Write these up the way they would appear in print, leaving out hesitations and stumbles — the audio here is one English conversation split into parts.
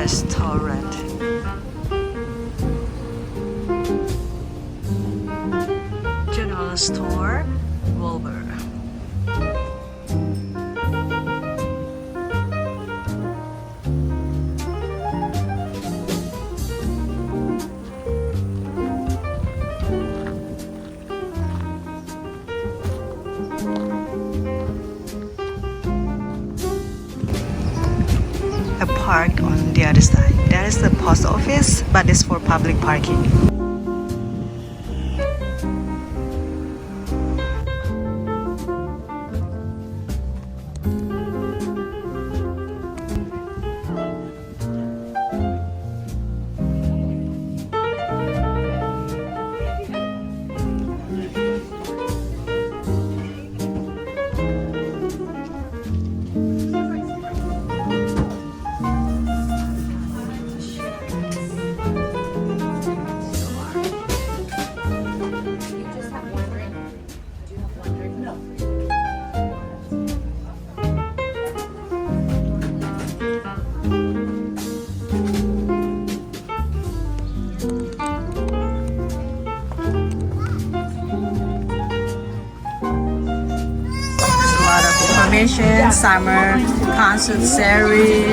restaurant. General store, Wolver. A park on the other side. That is the post office, but it's for public parking. Summer concert series.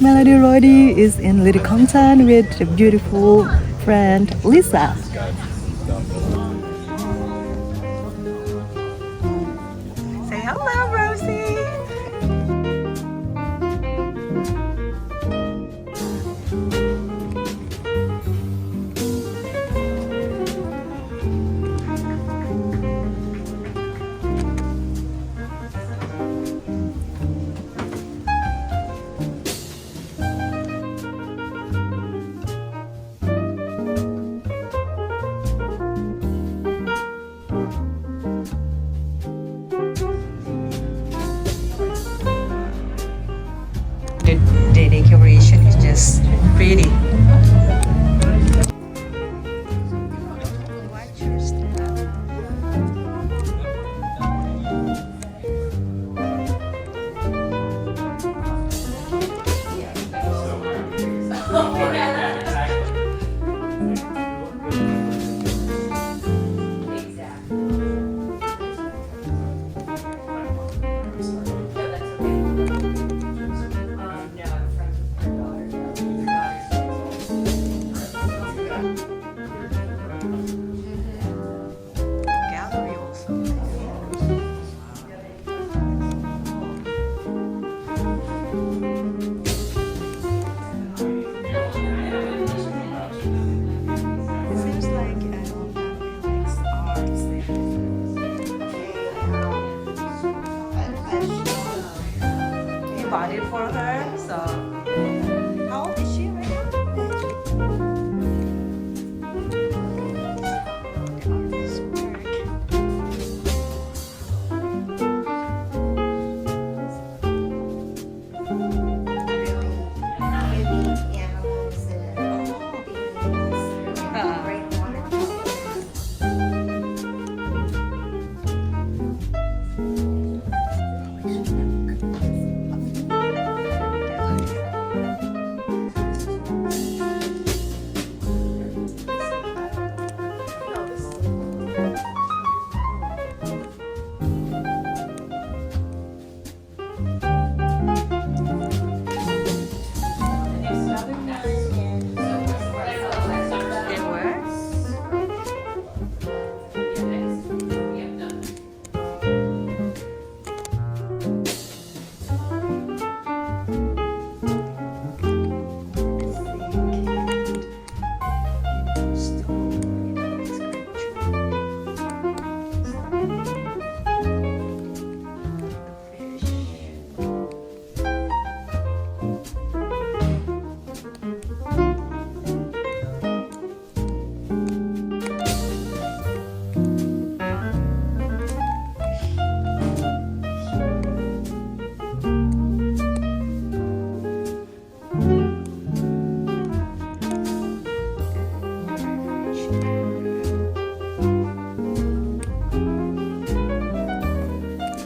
Melody Rosie is in Little Compton with a beautiful friend Lisa. Say hello, Rosie. bought it for her. So, how old is she right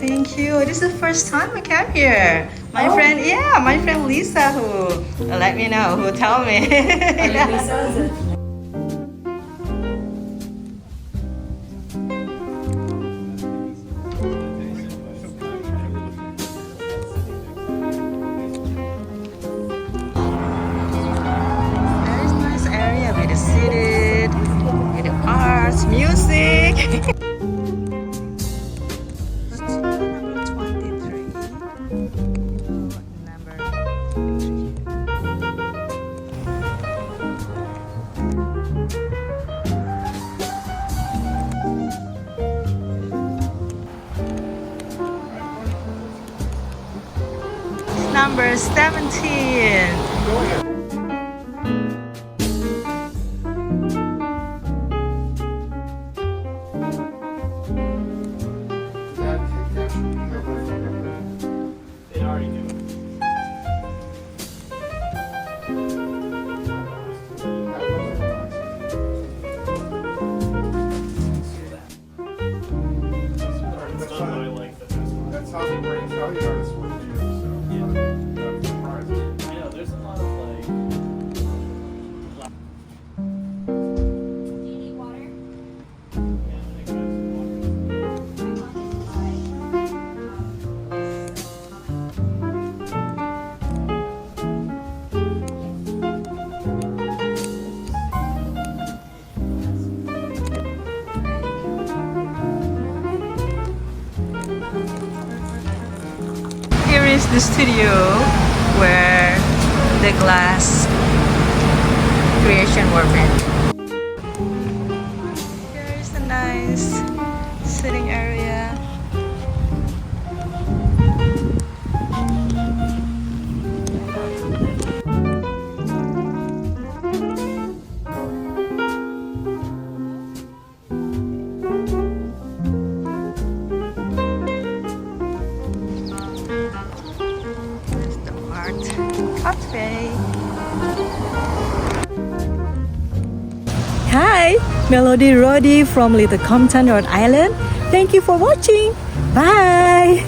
Thank you. This is the first time I came here. My friend, yeah, my friend Lisa who let me know, who told me. Yeah. Very nice area with the seated, with the arts, music. Number 23. Number 3. Number 17. They already do. That's how the brain how the artists work too. So that's surprising. I know there's a lot of like. Do you need water? Yeah, I think that's water. Here is the studio where the glass creation were made. Here is a nice sitting area. There's the art cafe. Hi, Melody Roddy from Little Compton, Rhode Island. Thank you for watching. Bye.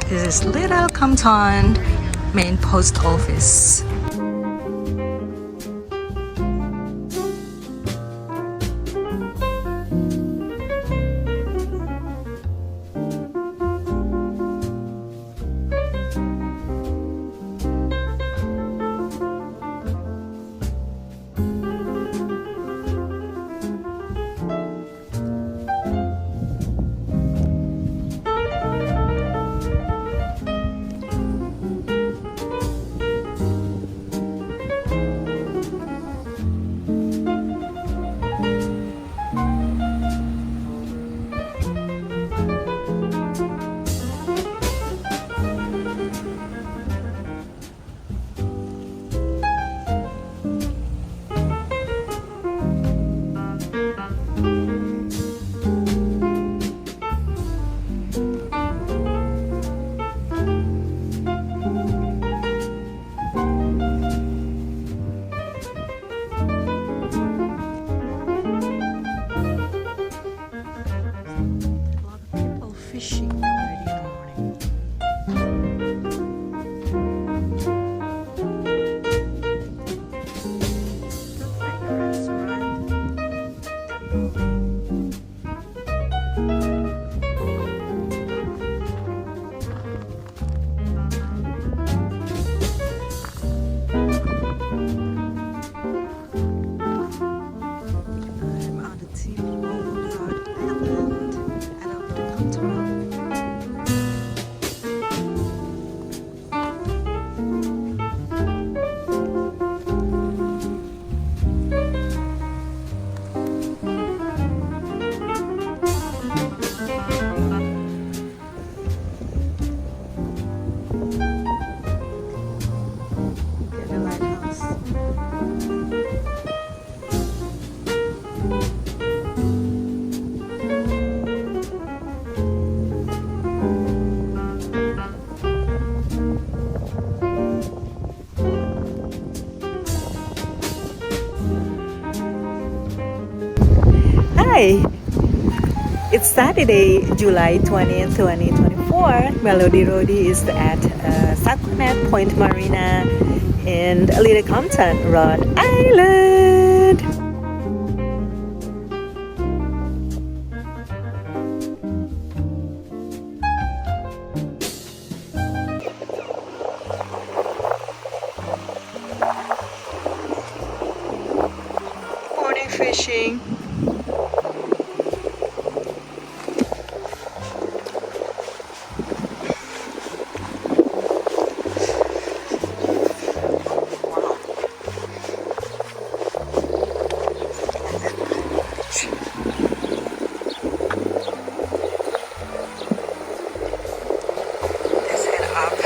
This is Little Compton main post office. A lot of people fishing already in the morning. Looks like a restaurant. I'm on the tip of Rhode Island at the Compton. Get the lighthouse. Hi! It's Saturday, July 20th, 2024. Melody Roadie is at Saquonet Point Marina in Little Compton, Rhode Island. Morning fishing. Let's head up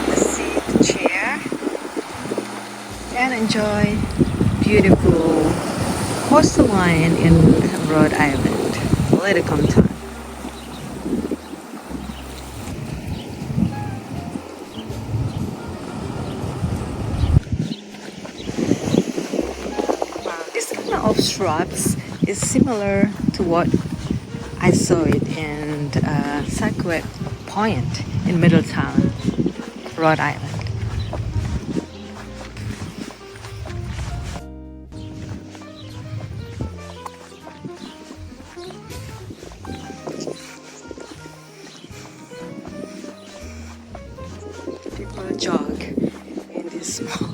the seat chair and enjoy beautiful coastline in Rhode Island, Little Compton. Wow, this kind of shrubs is similar to what I saw it in Saquonet Point in Middletown, Rhode Island. People jog in this small.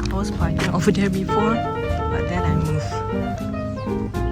I was parking over there before, but then I moved.